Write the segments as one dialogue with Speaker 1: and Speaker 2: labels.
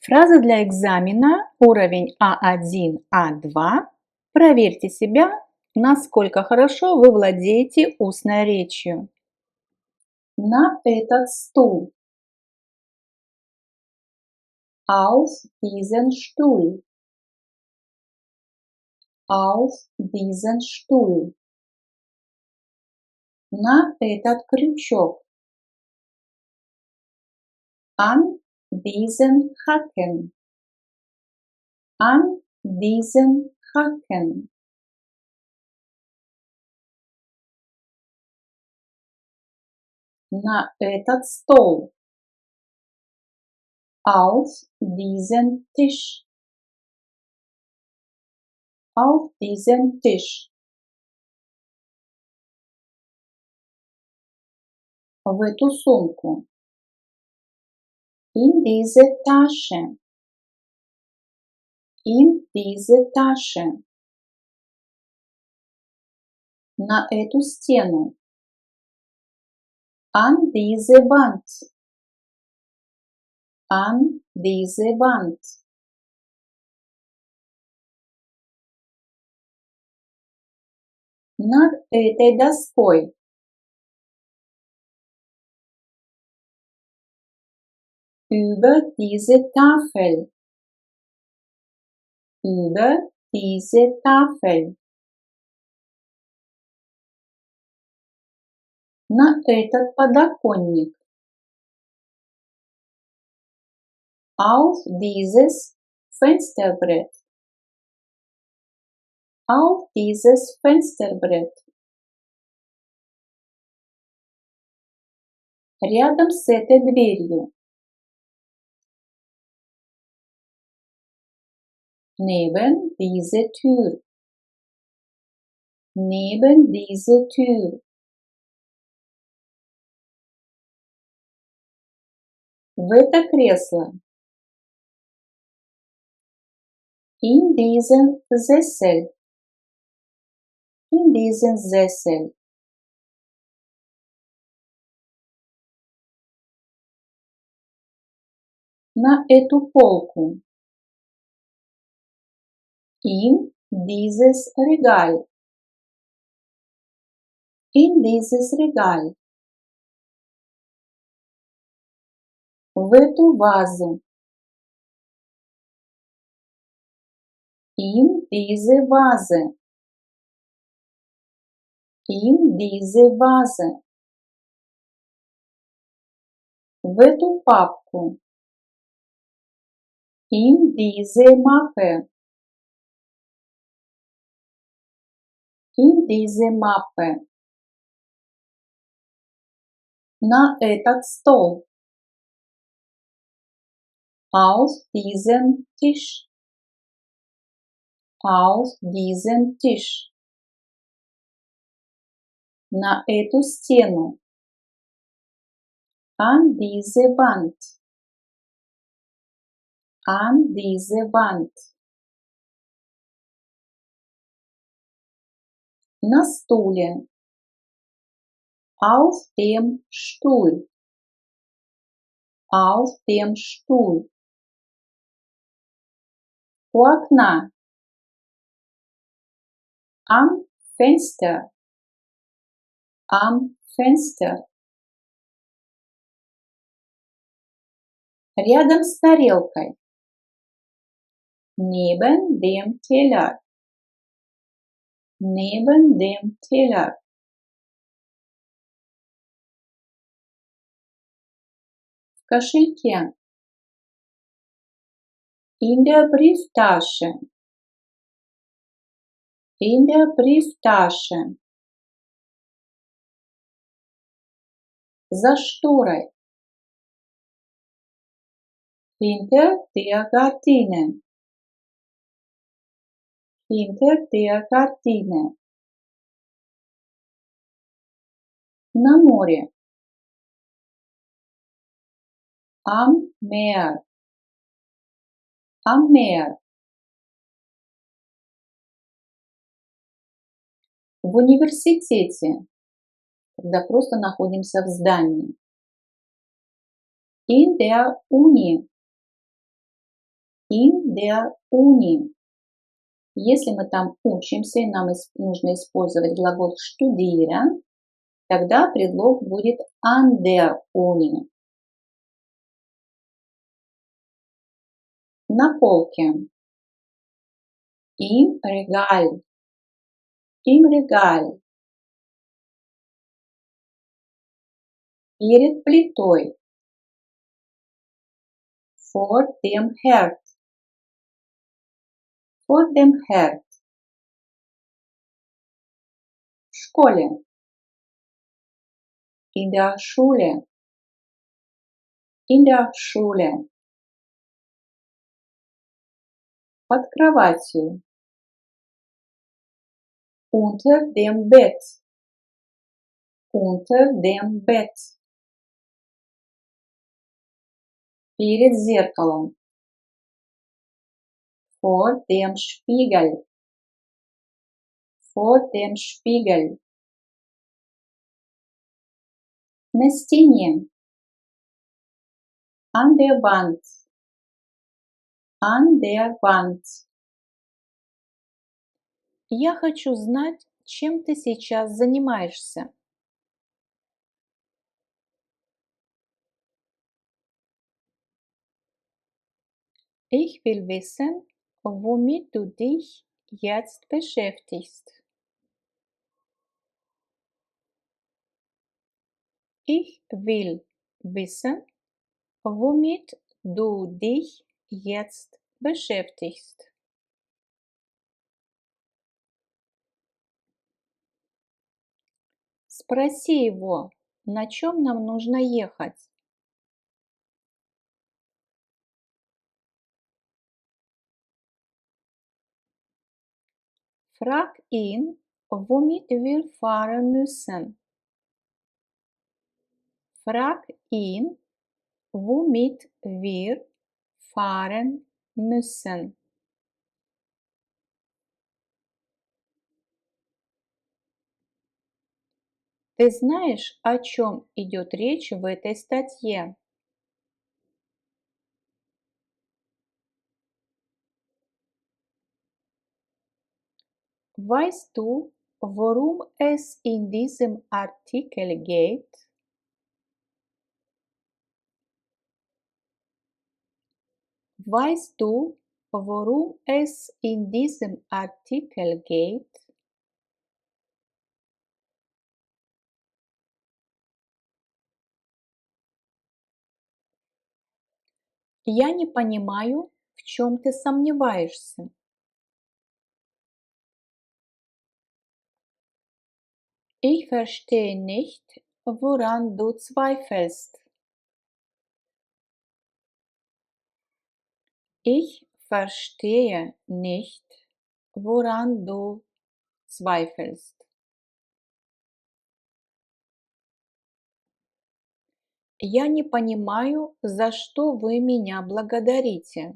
Speaker 1: Фразы для экзамена уровень А1, А2. Проверьте себя, насколько хорошо вы владеете устной речью. На этот стул. Auf diesen Stuhl. Auf diesen Stuhl. На этот крючок. An diesen Haken. An diesen Haken. На этот стол. Auf diesen Tisch. Auf diesen Tisch. В эту сумку. In diese Tasche. In diese Tasche. На эту стену. An diese Wand. An diese Wand. Над этой доской. Über diese Tafel. Über diese Tafel. На этот подоконник. Auf dieses Fensterbrett. Auf dieses Fensterbrett. Рядом с этой дверью. Neben diese Tür. Neben diese Tür. В это кресло. In diesen Sessel. In diesen Sessel. На эту полку. In dieses Regal. In dieses Regal. В эту вазу. In diese Vase. In diese Vase. В эту папку. In diese Mappe. In diese Mappe. На этот стол. Auf diesen Tisch. Auf diesen Tisch. На эту стену. An diese Wand. An diese Wand. На стуле. Auf dem Stuhl. Auf dem Stuhl. У окна. Am Fenster. Am Fenster. Рядом с тарелкой. Neben dem Teller. Neben dem Teller. В кошельке. In der Brieftasche. In der Brieftasche. За шторой. Hinter der Gardine. Hinter der Gardine. На море. Am Meer. Am Meer. В университете, когда просто находимся в здании. In der Uni. In der Uni. Если мы там учимся и нам нужно использовать глагол studieren, тогда предлог будет an der Uni. На полке. Im Regal. Im Regal. Перед плитой. Vor dem Herd. Vor dem Herd. В школе. In der Schule. In der Schule. Под кроватью. Unter dem Bett. Unter dem Bett. Перед зеркалом. Vor dem Spiegel. Vor dem Spiegel. На стене. An der Wand. An der Wand. Я хочу знать, чем ты сейчас занимаешься. Ich will wissen, womit du dich jetzt beschäftigst. Ich will wissen, womit du dich jetzt beschäftigst. Спроси его, на чем нам нужно ехать. Frag ihn, womit wir fahren müssen. Frag ihn, womit wir fahren müssen. Ты знаешь, о чем идет речь в этой статье? Weißt du, worum es in diesem Artikel geht? Weißt du, worum es in diesem Artikel geht? Я не понимаю, в чем ты сомневаешься. Ich verstehe nicht, woran du zweifelst. Ich verstehe nicht, woran du zweifelst. Я не понимаю, за что вы меня благодарите.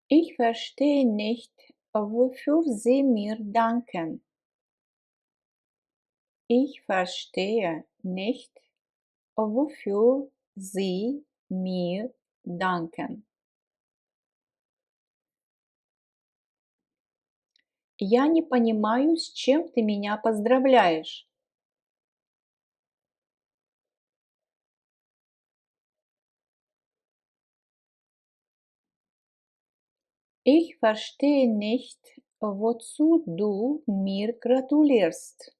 Speaker 1: Ich verstehe nicht, wofür Sie mir danken. Ich verstehe nicht, wofür Sie mir danken. Я не понимаю, с чем ты меня поздравляешь. Ich verstehe nicht, wozu du mir gratulierst.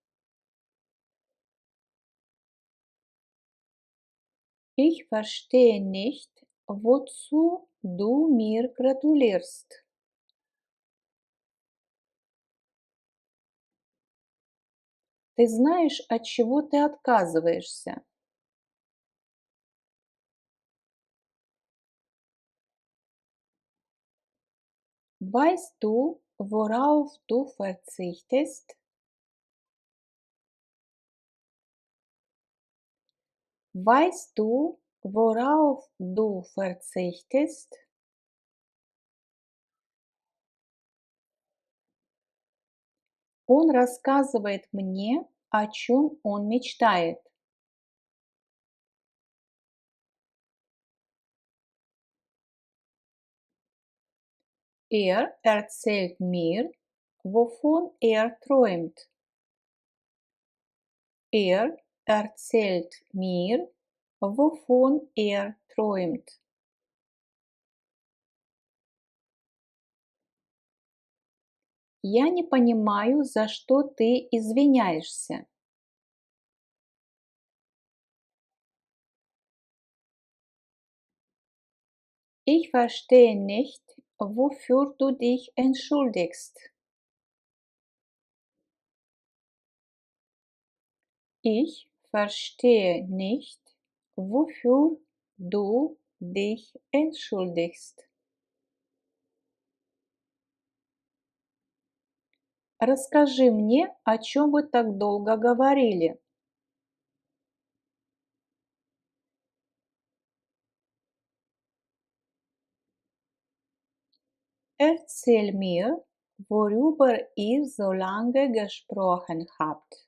Speaker 1: Ich verstehe nicht, wozu du mir gratulierst. Ты знаешь, от чего ты отказываешься? Weißt du, worauf du verzichtest? Weißt du, worauf du verzichtest? Он рассказывает мне, о чем он мечтает. Er erzählt mir, wovon er träumt. Er erzählt mir, wovon er träumt. Я не понимаю, за что ты извиняешься. Ich verstehe nicht, wofür du dich entschuldigst. Ich verstehe nicht, wofür du dich entschuldigst. Расскажи мне, о чем вы так долго говорили. Erzähl mir, worüber ihr so lange gesprochen habt.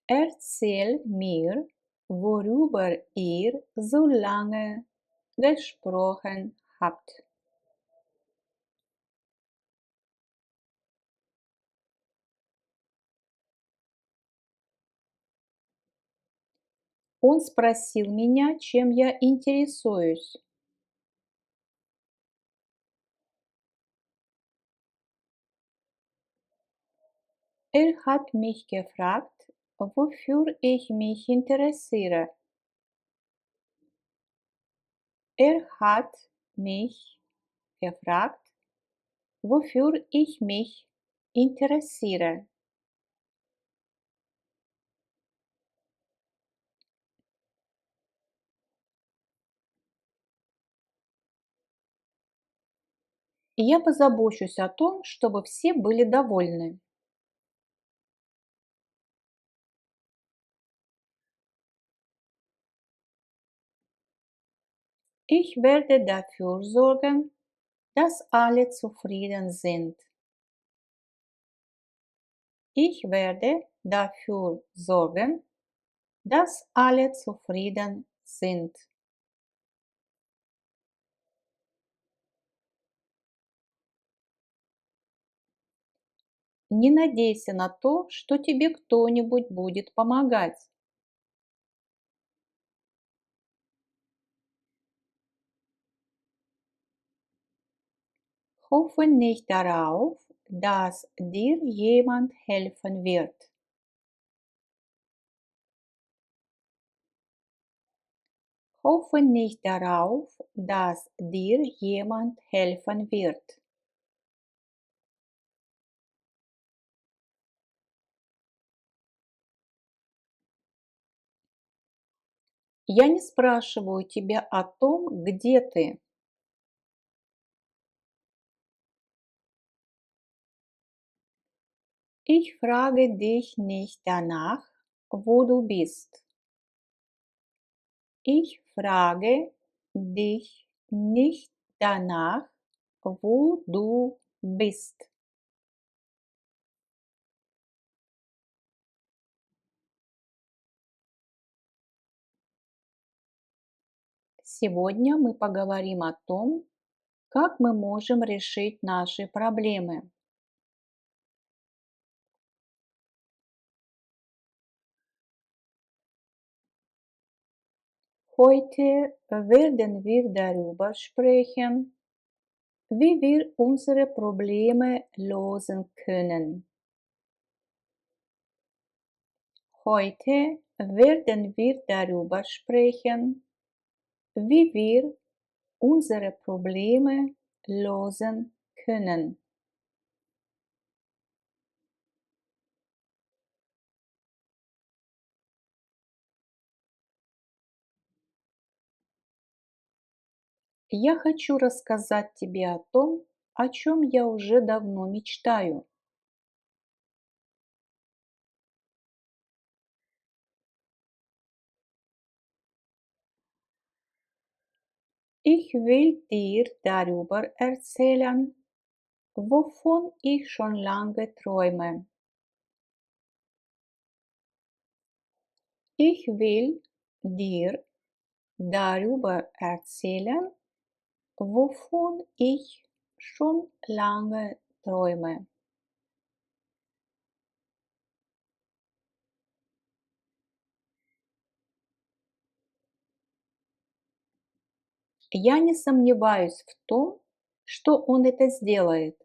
Speaker 1: Erzähl mir, worüber ihr so lange gesprochen habt. Он спросил меня, чем я интересуюсь. Er hat mich gefragt, wofür ich mich interessiere. Er hat mich gefragt, wofür ich mich interessiere. И я позабочусь о том, чтобы все были довольны. Ich werde dafür sorgen, dass alle zufrieden sind. Ich werde dafür sorgen, dass alle zufrieden sind. Не надейся на то, что тебе кто-нибудь будет помогать. Hoffe nicht darauf, dass dir jemand helfen wird. Hoffe nicht darauf, dass dir jemand helfen wird. Я не спрашиваю тебя о том, где ты. Ich frage dich nicht danach, wo du bist. Ich frage dich nicht danach, wo du bist. Сегодня мы поговорим о том, как мы можем решить наши проблемы. Heute werden wir darüber sprechen, wie wir unsere Probleme lösen können. Heute werden wir darüber sprechen, wie wir unsere Probleme lösen können. Я хочу рассказать тебе о том, о чем я уже давно мечтаю. Ich will dir darüber erzählen, wovon ich schon lange träume. Ich will dir darüber erzählen, wovon ich schon lange träume. Я не сомневаюсь в том, что он это сделает.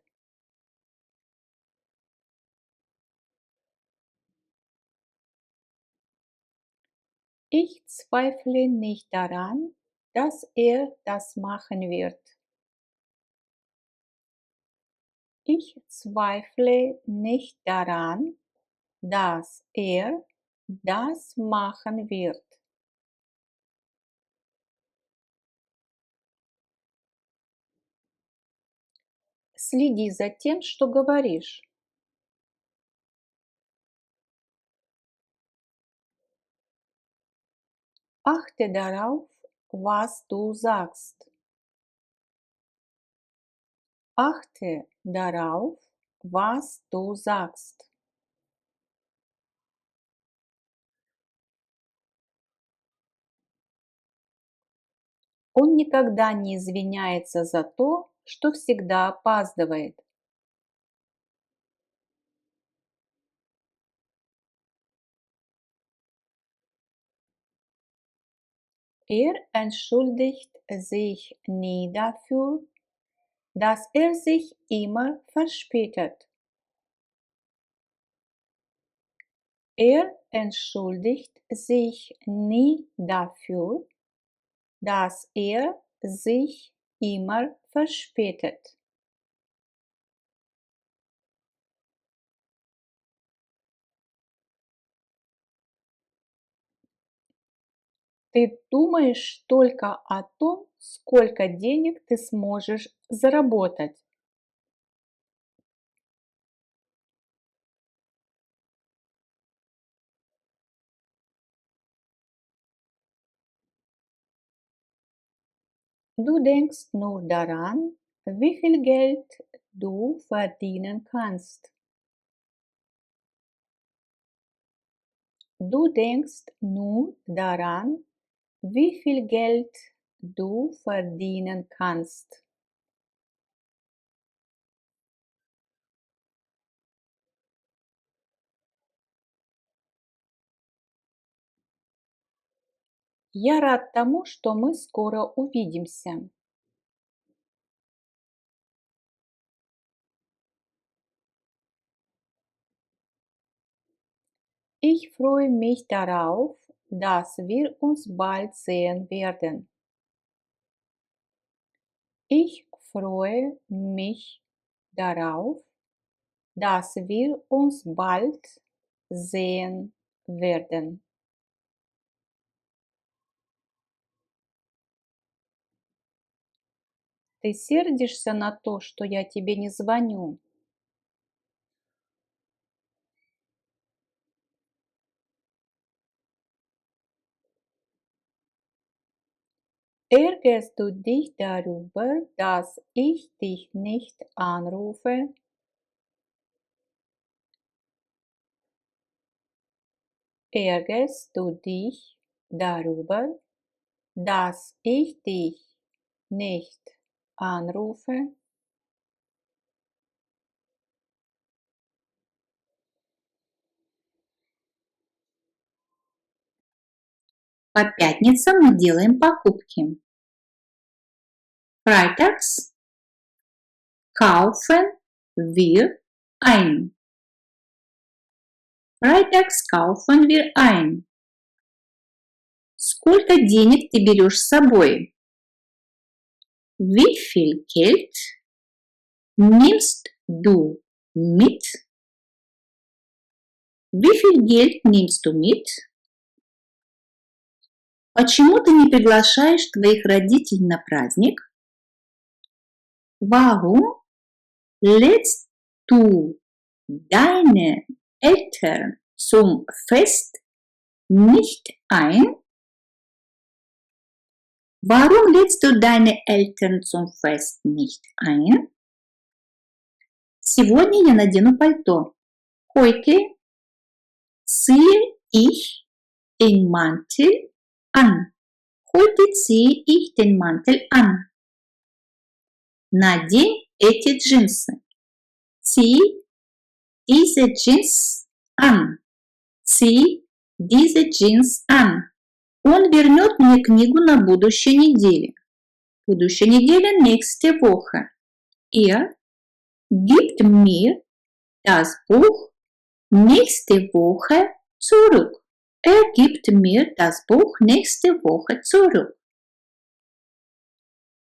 Speaker 1: Ich zweifle nicht daran, dass er das machen wird. Ich zweifle nicht daran, dass er das machen wird. Следи за тем, что говоришь. Achte darauf, was du sagst. Achte darauf, was du sagst. Он никогда не извиняется за то, что всегда опаздывает. Er entschuldigt sich nie dafür, dass er sich immer verspätet. Er entschuldigt sich nie dafür, dass er sich immer verspätet. Ты думаешь только о том, сколько денег ты сможешь заработать. Du denkst nur daran, wie viel Geld du verdienen kannst. Du denkst nur daran, wie viel Geld du verdienen kannst. Я рад тому, что мы скоро увидимся. Ich freue mich darauf, dass wir uns bald sehen werden. Ich freue mich darauf, dass wir uns bald sehen werden. Ты сердишься на то, что я тебе не звоню? Ärgerst du dich darüber, dass ich dich nicht anrufe? Ärgerst du dich darüber, dass ich dich nicht anrufe?
Speaker 2: По пятницам мы делаем покупки. Freitags kaufen wir ein. Freitags kaufen wir ein. Сколько денег ты берешь с собой? Wie viel Geld nimmst du mit? Wie viel Geld nimmst du mit? Почему ты не приглашаешь твоих родителей на праздник? Warum lädst du deine Eltern zum Fest nicht ein? Warum lädst du deine Eltern zum Fest nicht ein? Сегодня я надену пальто. Heute ziehe ich den Mantel an. Heute ziehe ich den Mantel an. Надень эти джинсы. Zieh diese Jeans an. Zieh diese Jeans an. Он вернет мне книгу на будущей неделе. Будущая неделя nächste Woche. Er gibt mir das Buch nächste Woche zurück. Er gibt mir das Buch nächste Woche zurück.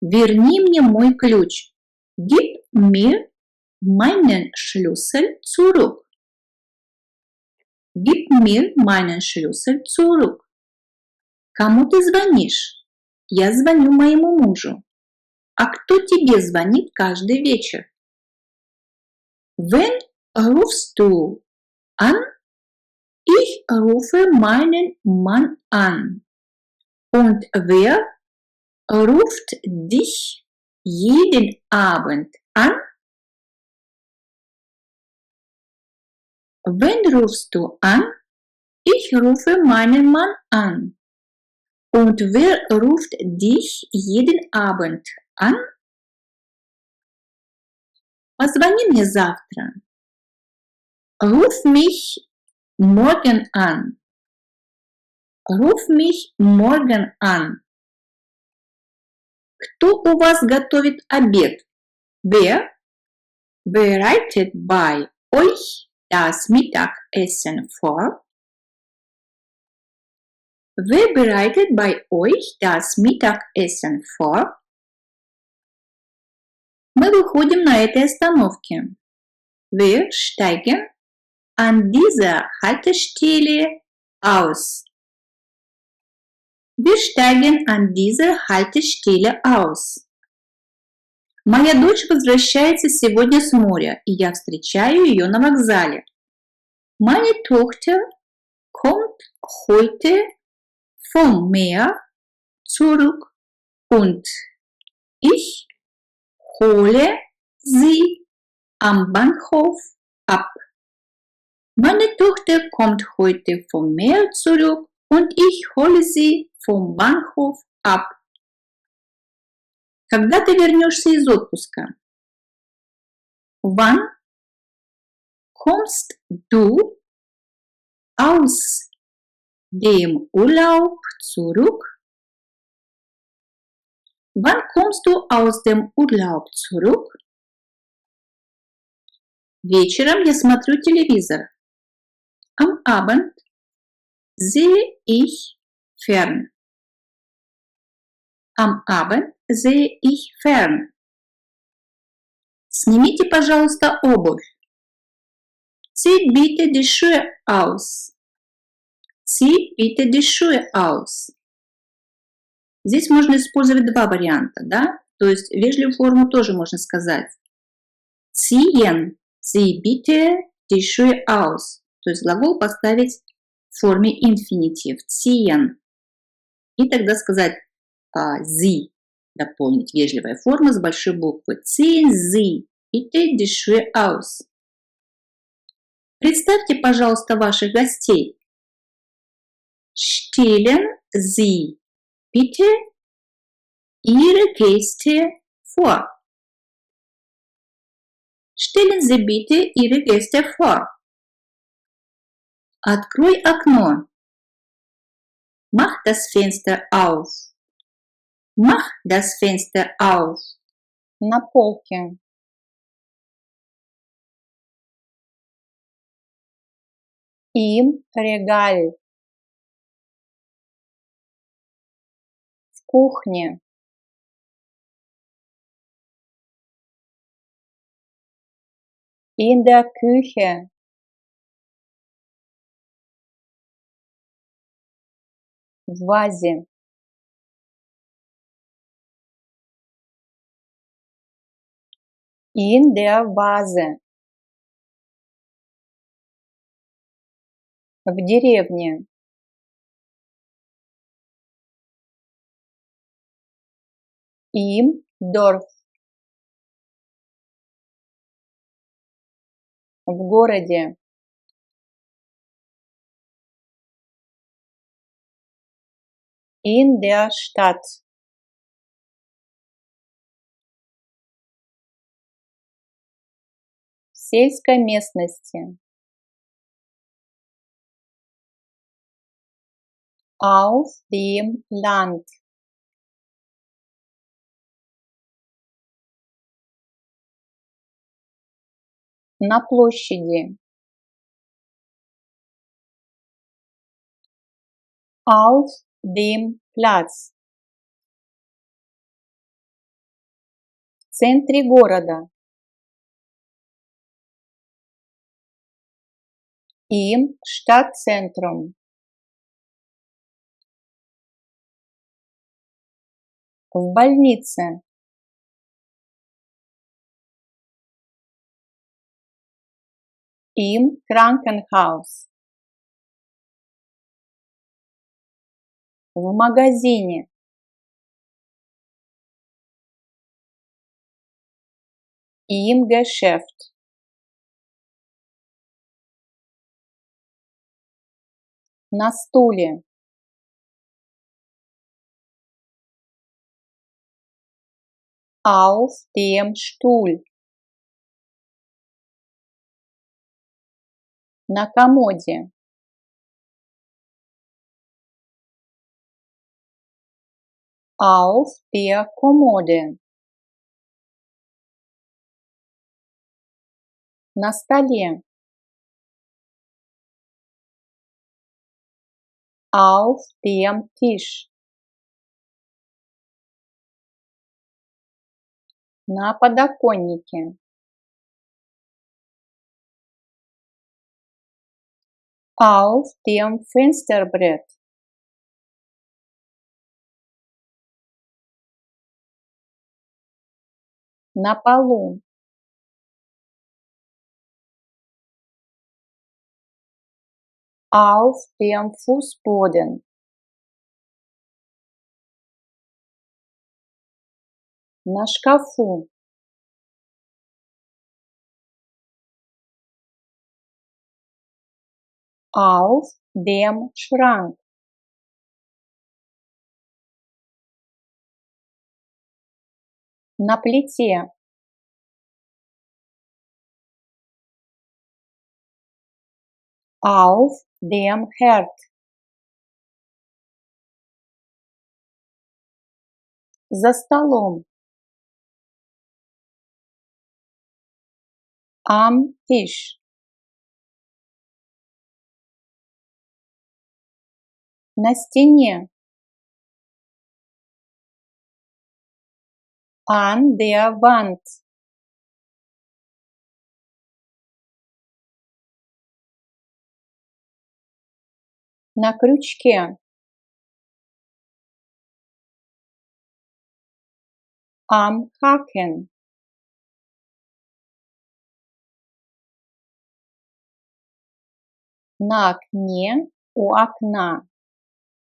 Speaker 2: Верни мне мой ключ. Gib mir meinen Schlüssel zurück. Gib mir meinen Schlüssel zurück. Кому ты звонишь? Я звоню моему мужу. А кто тебе звонит каждый вечер? Wen rufst du an? Ich rufe meinen Mann an. Und wer ruft dich jeden Abend an? Wen rufst du an? Ich rufe meinen Mann an. Und wer ruft dich jeden Abend an? Позвони мне завтра. Ruf mich morgen an. Ruf mich morgen an. Кто у вас готовит обед? Wer bereitet bei euch das Mittagessen vor? Wer bereitet bei euch das Mittagessen vor? Мы выходим на этой остановке. Wir steigen an dieser Haltestelle aus. Wir steigen an dieser Haltestelle aus. Моя дочь возвращается сегодня с моря, и я встречаю ее на вокзале. Meine Tochter kommt heute vom Meer zurück und ich hole sie am Bahnhof ab. Meine Tochter kommt heute vom Meer zurück und ich hole sie vom Bahnhof ab. Когда ты вернешься из отпуска? Wann kommst du aus dem Urlaub zurück? Wann kommst du aus dem Urlaub zurück? Вечером я смотрю телевизор. Am Abend sehe ich fern. Am Abend sehe ich fern. Снимите, пожалуйста, обувь. Zieht bitte die Schuhe aus. Zieht bitte die Schuhe aus. Здесь можно использовать два варианта, да? То есть вежливую форму тоже можно сказать. Ziehen Sie bitte die Schuhe aus. То есть глагол поставить в форме инфинитив. Ziehen. И тогда сказать Sie. Дополнить вежливая форма с большой буквы. Ziehen Sie bitte die Schuhe aus. Представьте, пожалуйста, ваших гостей. Stellen Sie bitte Ihre Gäste vor. Stellen Sie bitte Ihre Gäste vor. Открой окно. Mach das Fenster auf. Mach das Fenster auf.
Speaker 1: На полке. Im Regal. В кухне. In der Küche. В вазе. In der Vase. В деревне. Im Dorf. В городе. In der Stadt. сельской местности. Auf dem Land. На площади. Auf dem Platz. В центре города. Im Stadtzentrum. В больнице. Im Krankenhaus. В магазине. Im Geschäft. На стуле. Auf dem Stuhl. На комоде. Auf der Kommode. На столе. Auf dem Tisch. На подоконнике. Auf dem Fensterbrett. На полу. Auf dem Fußboden. На шкафу. Auf dem Schrank. На плите. Auf dem Herd. За столом. Am Tisch. На стене. An der Wand. На крючке. Am Haken. На окне, у окна.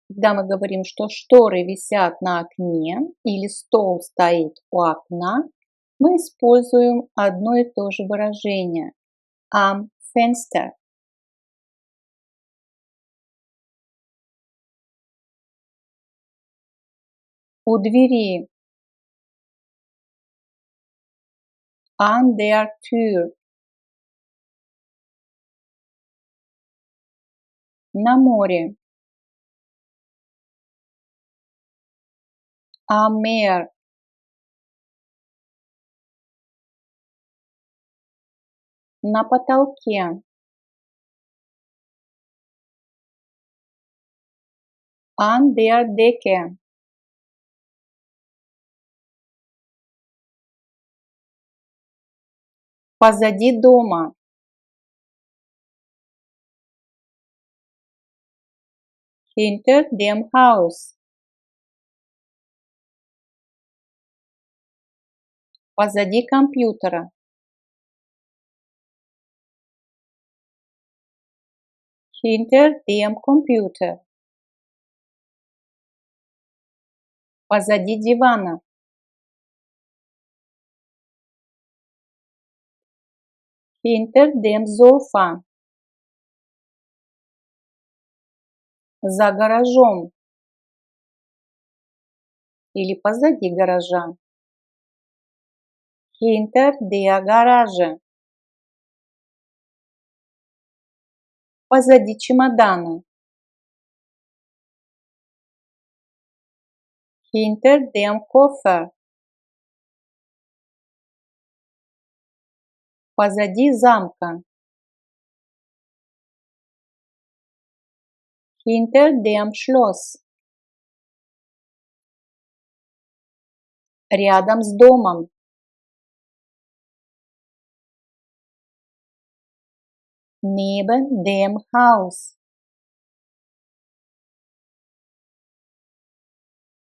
Speaker 1: Когда мы говорим, что шторы висят на окне или стол стоит у окна, мы используем одно и то же выражение am Fenster. У двери. An der Tür. На море. Am Meer. На потолке. An der Decke. Позади дома. Hinter dem Haus. Позади компьютера. Hinter dem Computer. Позади дивана. Hinter dem Sofa. За гаражом. Или позади гаража. Hinter der Garage. позади чемодана. Hinter dem Koffer. Позади замка. Hinter dem Schloss. Рядом с домом. Neben dem Haus.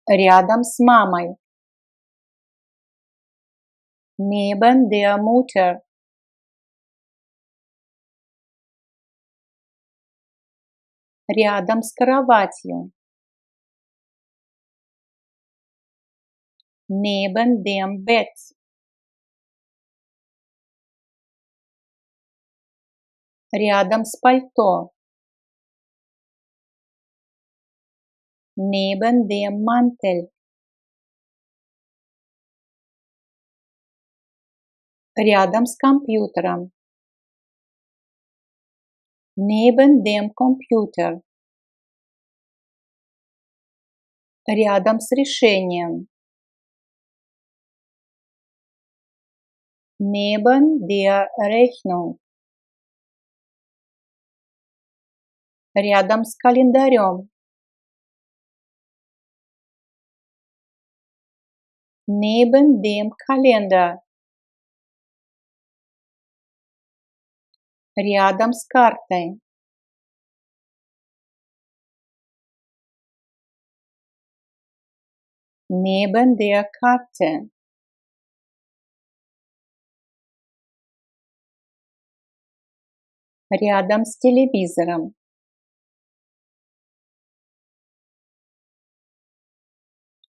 Speaker 1: Рядом с мамой. Neben der Mutter. Рядом с кроватью. Neben dem Bett. Рядом с пальто. Neben dem Mantel. Рядом с компьютером. Neben dem Computer. Рядом с решением. Neben der Rechnung. Рядом с календарем. Neben dem Kalender. Рядом с картой. Neben der Karte. Рядом с телевизором.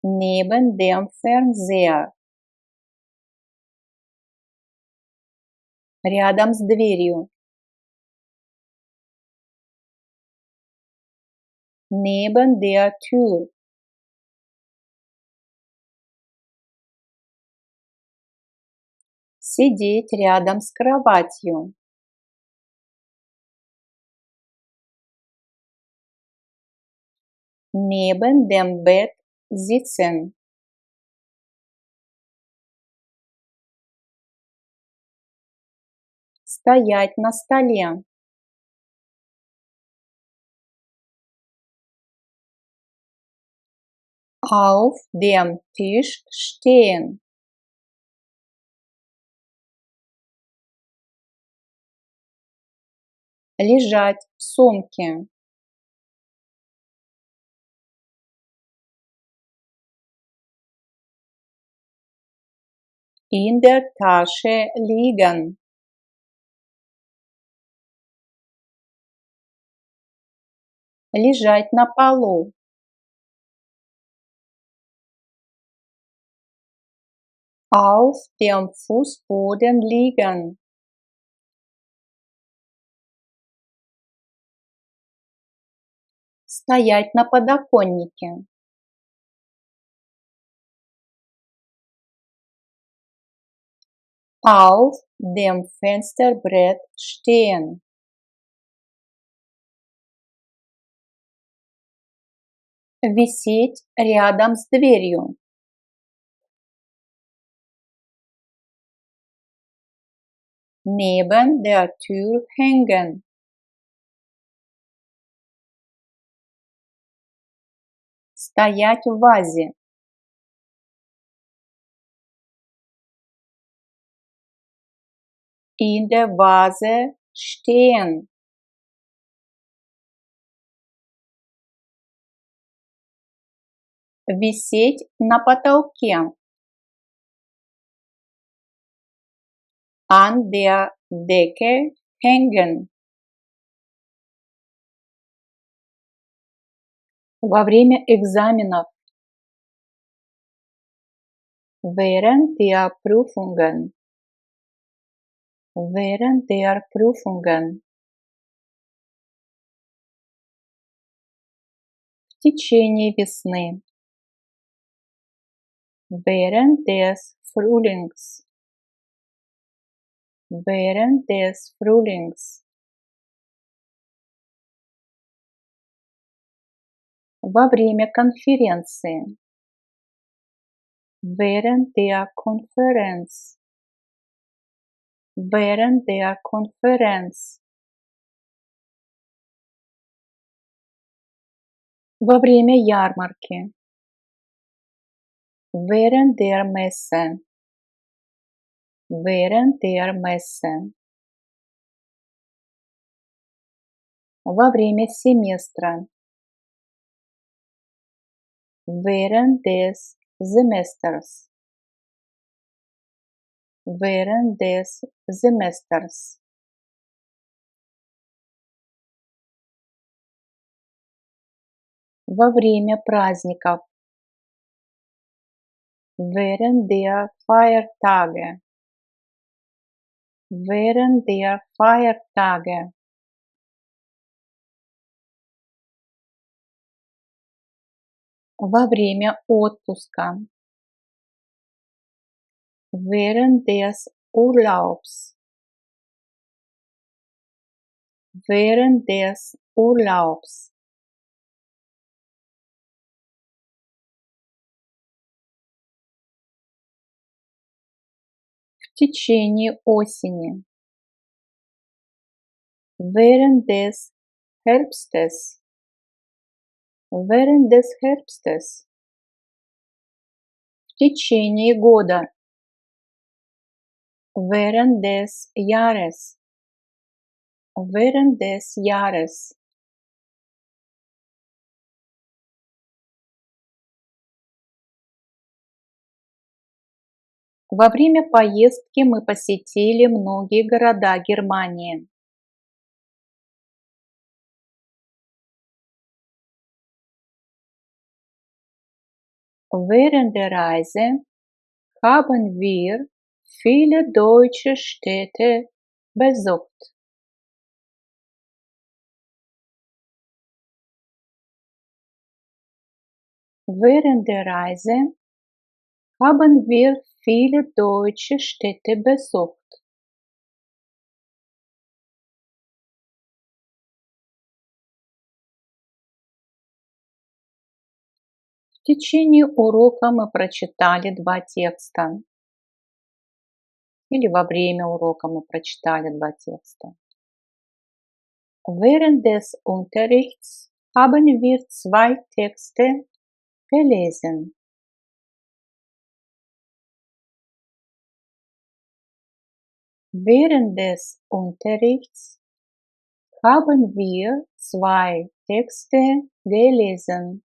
Speaker 1: Neben dem Fernseher. Рядом с дверью. Neben der Tür. Сидеть рядом с кроватью. Neben dem Bett sitzen. Стоять на столе. Auf dem Tisch stehen. Лежать в сумке. In der Tasche liegen. Лежать на полу. Auf dem Fußboden liegen. Стоять на подоконнике. Auf dem Fensterbrett stehen. Висеть рядом с дверью. Neben der Tür hängen. Стоять в вазе. In der Vase stehen. Висеть на потолке. An der Decke hängen. Во время экзаменов. Während der Prüfungen. Während der Prüfungen. В течение весны. Während des Frühlings. Während des Frühlings. Во время конференции. Während der Konferenz. Während der Konferenz. Во время ярмарки. Während der Messe. Während der Messe. Во время семестра. Während des Semesters. Während des Semesters. Во время праздников. Während der Feiertage. Während der Feiertage. Во время отпуска. Während des Urlaubs. Während des Urlaubs. В течение осени. Während des Herbstes. Während des Herbstes. В течение года. Während des Jahres. Während des Jahres. Во время поездки мы посетили многие города Германии. Während der Reise haben wir viele deutsche Städte besucht. Während der Reise haben wir viele deutsche Städte besucht. В течение урока мы прочитали 2 текста. Или во время урока мы прочитали 2 текста. Während des Unterrichts haben wir 2 Texte gelesen. Während des Unterrichts haben wir 2 Texte gelesen.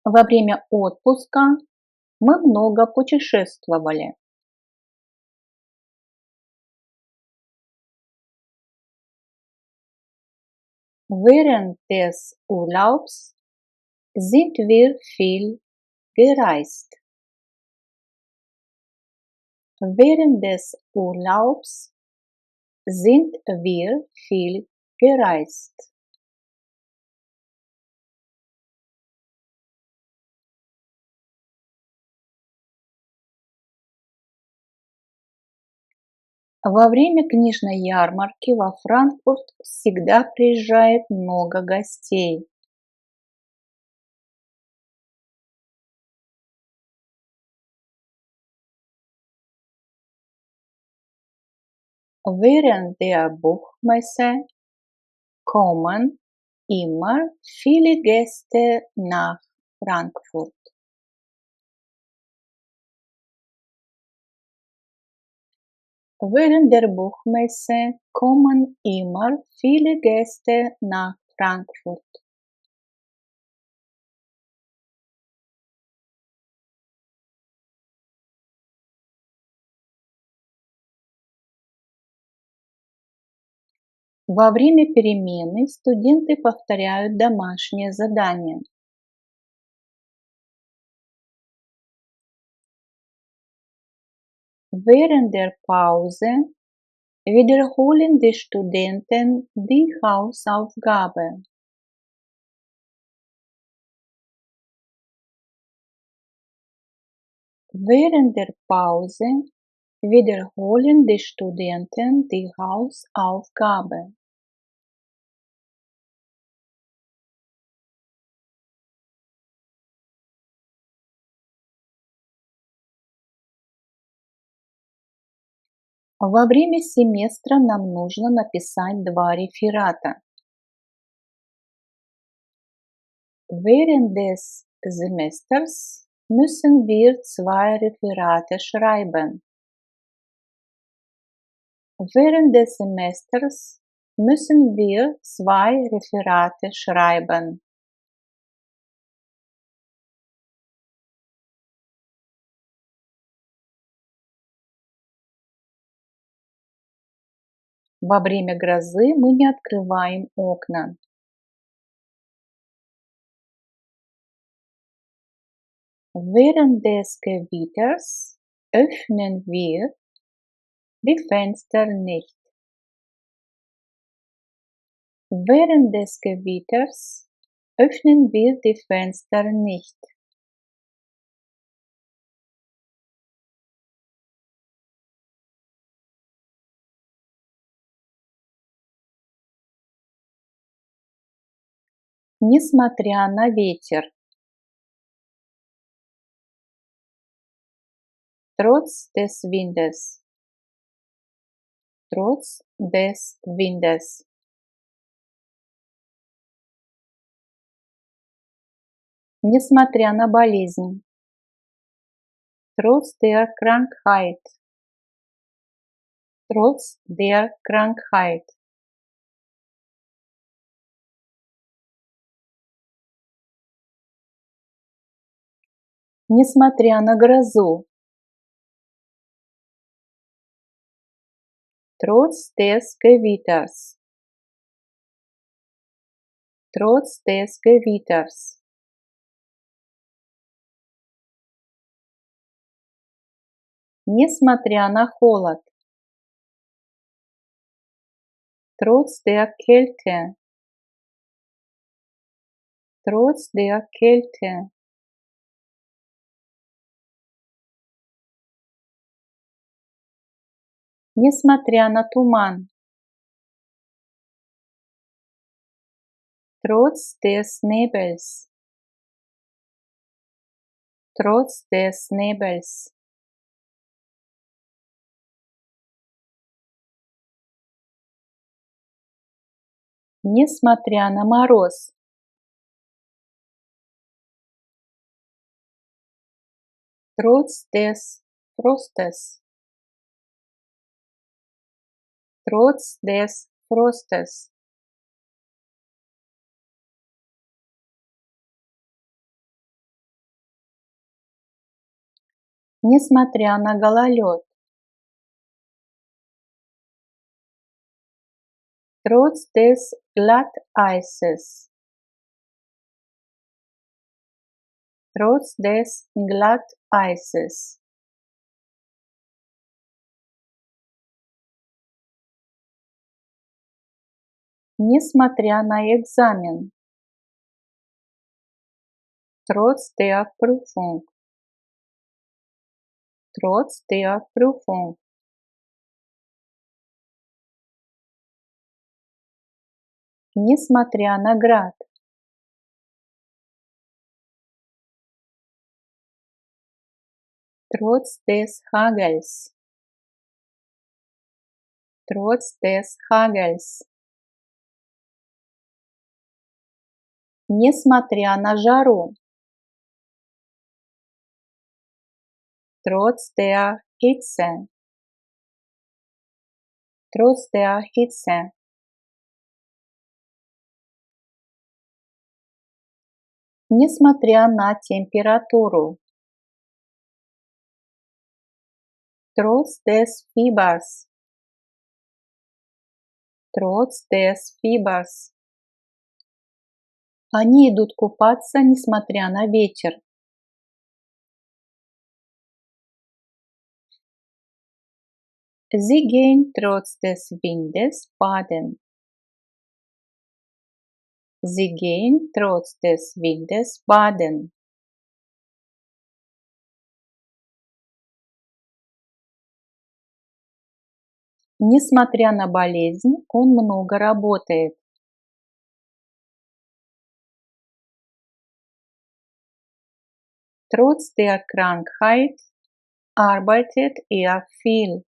Speaker 1: Во время отпуска мы много путешествовали. Während des Urlaubs sind wir viel gereist. Während des Urlaubs sind wir viel gereist. Во время книжной ярмарки во Франкфурт всегда приезжает много гостей. Während der Buchmesse kommen immer viele Gäste nach Frankfurt. Während der Buchmesse kommen immer viele Gäste nach Frankfurt. Во время перемены студенты повторяют домашнее задание. Während der Pause wiederholen die Studenten die Hausaufgabe. Während der Pause wiederholen die Studenten die Hausaufgabe. Во время семестра нам нужно написать 2 реферата. Während des Semesters müssen wir 2 Referate schreiben. Während des Semesters müssen wir 2 Referate schreiben. Во время грозы мы не открываем окна. Während des Gewitters öffnen wir die Fenster nicht. Während des Gewitters öffnen wir die Fenster nicht. Несмотря на ветер. Trotz des Windes. Trotz des Windes. Несмотря на болезнь. Trotz der Krankheit. Trotz der Krankheit. Несмотря на грозу. Trotz des Gewitters. Trotz des Gewitters. Несмотря на холод. Trotz der Kälte. Trotz der Kälte. Несмотря на туман. Trotz des Nebels. Trotz des Nebels. Несмотря на мороз. Trotz des Frostes. Trotz des Frostes. Несмотря на гололед. Trotz des Glateises. Trotz des Glateises. Несмотря на экзамен. Trotz der Prüfung. Trotz der Prüfung. Несмотря на град. Trotz des Hagels. Trotz des Hagels. Несмотря на жару. Trotz der Hitze. Trotz der Hitze. Несмотря на температуру. Trotz des Fiebers. Trotz des Fiebers. Они идут купаться, несмотря на ветер. Sie gehen trotz des Windes baden. Sie gehen trotz des Windes baden. Несмотря на болезнь, он много работает. Trotz der Krankheit arbeitet er viel.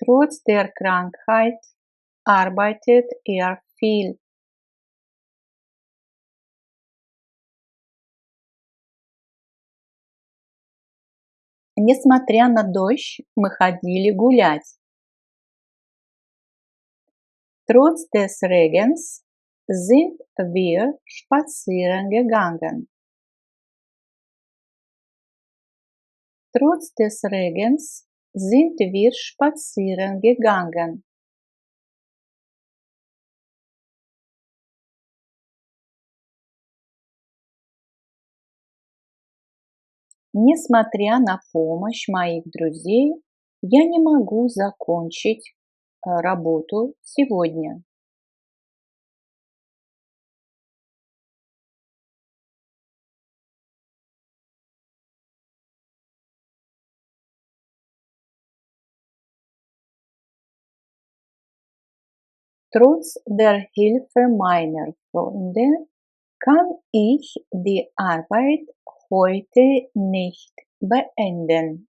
Speaker 1: Trotz der Krankheit arbeitet er viel. Несмотря на дождь, мы ходили гулять. Trotz des Regens sind wir spazieren gegangen. Trotz des Regens sind wir spazieren gegangen. Несмотря на помощь моих друзей, я не могу закончить работу сегодня. Trotz der Hilfe meiner Freunde kann ich die Arbeit heute nicht beenden.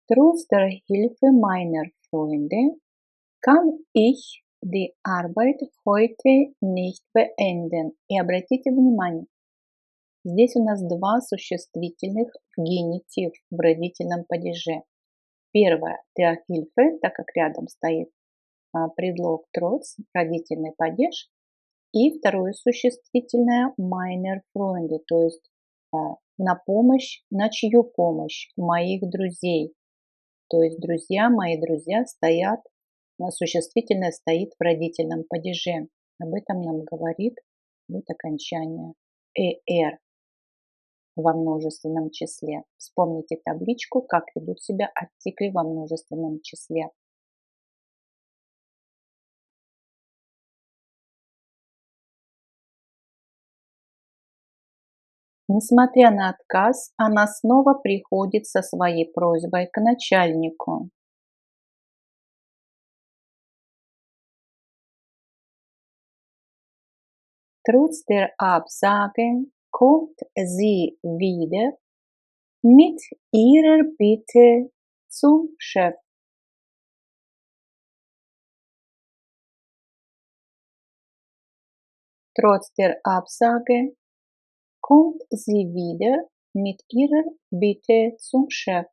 Speaker 1: Trotz der Hilfe meiner Freunde kann ich die Arbeit heute nicht beenden. И обратите внимание, здесь у нас два существительных в генитив в родительном падеже. Первое der Hilfe, так как рядом стоит предлог trotz, родительный падеж. И второе существительное meiner Freunde, то есть на помощь, на чью помощь? Моих друзей. То есть друзья, мои друзья стоят, существительное стоит в родительном падеже. Об этом нам говорит вот окончание «er» во множественном числе. Вспомните табличку, как ведут себя артикли во множественном числе. Несмотря на отказ, она снова приходит со своей просьбой к начальнику. Trotz der Absage kommt sie wieder mit ihrer Bitte zum Chef. Trotz der Absage kommt sie wieder mit ihrer Bitte zum Chef.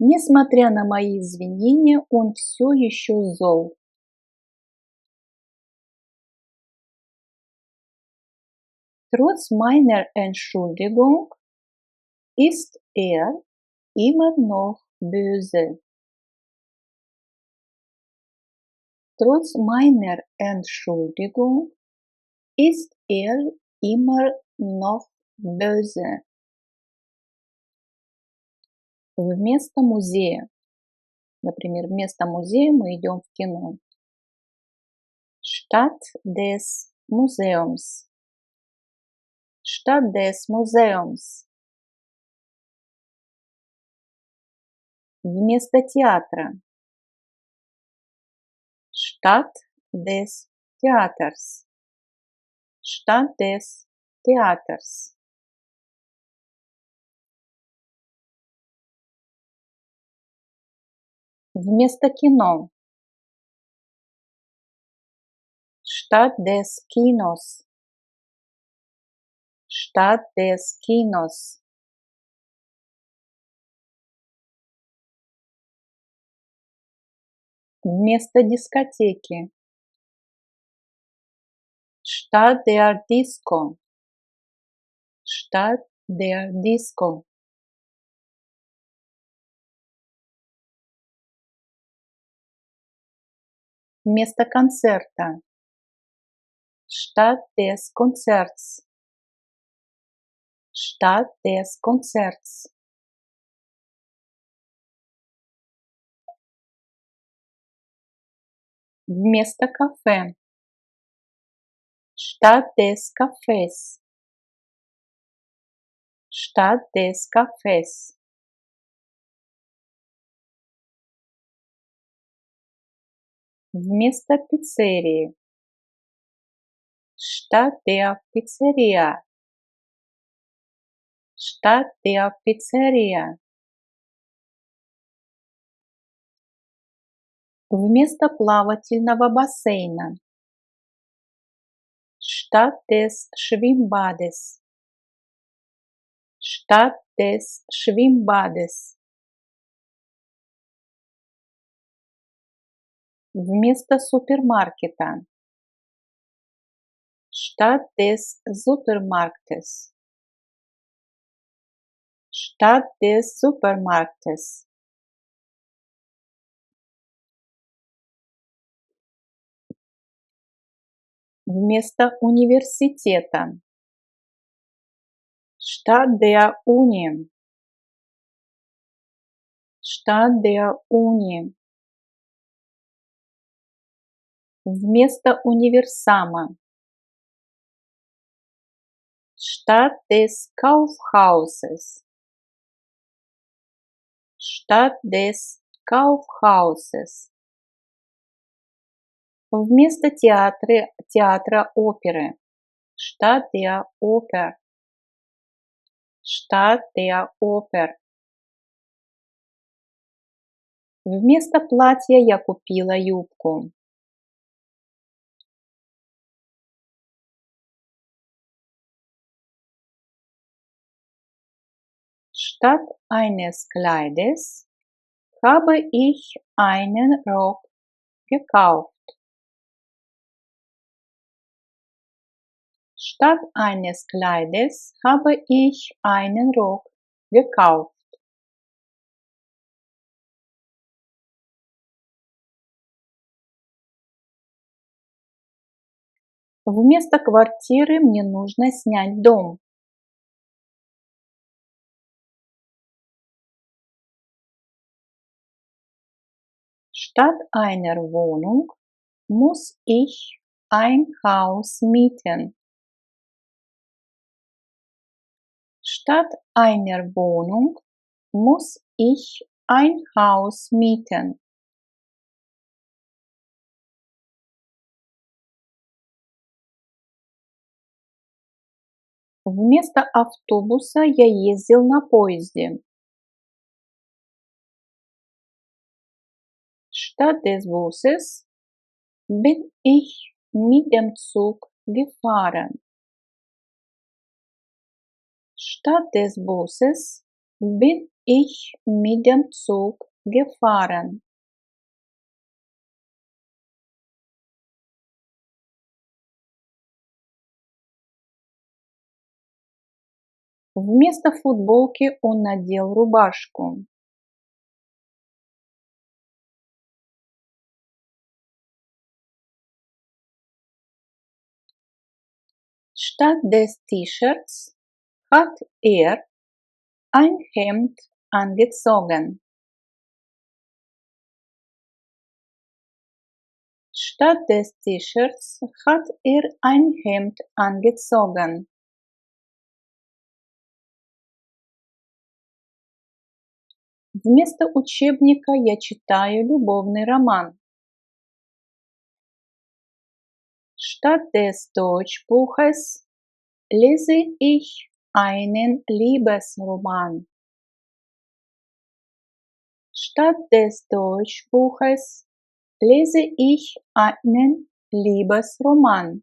Speaker 1: Несмотря на мои извинения, он все еще зол. Trotz meiner Entschuldigung ist er immer noch böse. Trotz meiner Entschuldigung ist er immer noch böse. Вместо музея. Например, вместо музея мы идем в кино. Statt des Museums. Statt des Museums. Вместо театра. Statt des Theaters. Statt des Theaters. Вместо кино. Statt des Kinos. Statt des Kinos. Вместо дискотеки. Statt der Disco. Statt der Disco. Вместо концерта. Statt des Konzerts. Statt des Konzerts. Вместо кафе. Statt des Cafés. Statt des Cafés. Вместо пиццерии. Statt der Pizzeria. Statt der Pizzeria. Вместо плавательного бассейна. Statt des Schwimmbades. Statt des Schwimmbades. Вместо супермаркета. Statt des Supermarktes. Statt des Supermarktes. Вместо университета. Statt der Uni. Statt der Uni. Вместо универсама. Statt des Kaufhauses. Statt des Kaufhauses. Вместо театра оперы. Statt der Oper. Statt der Oper. Вместо платья я купила юбку. Statt eines Kleides habe ich einen Rock gekauft. Statt eines Kleides habe ich einen Rock gekauft. Вместо квартиры мне нужно снять дом. Statt einer Wohnung muss ich ein Haus mieten. Statt einer Wohnung muss ich ein Haus mieten. Вместо автобуса я ездил на поезде. Statt des Busses bin ich mit dem Zug gefahren. Statt des Busses bin ich mit dem Zug gefahren. Вместо футболки он надел рубашку. Statt des T-Shirts hat ein Hemd angezogen. Statt des T-Shirts hat ein Hemd angezogen. Вместо учебника я читаю любовный роман. Statt des Deutschbuches lese ich einen Liebesroman. Statt des Deutschbuches lese ich einen Liebesroman.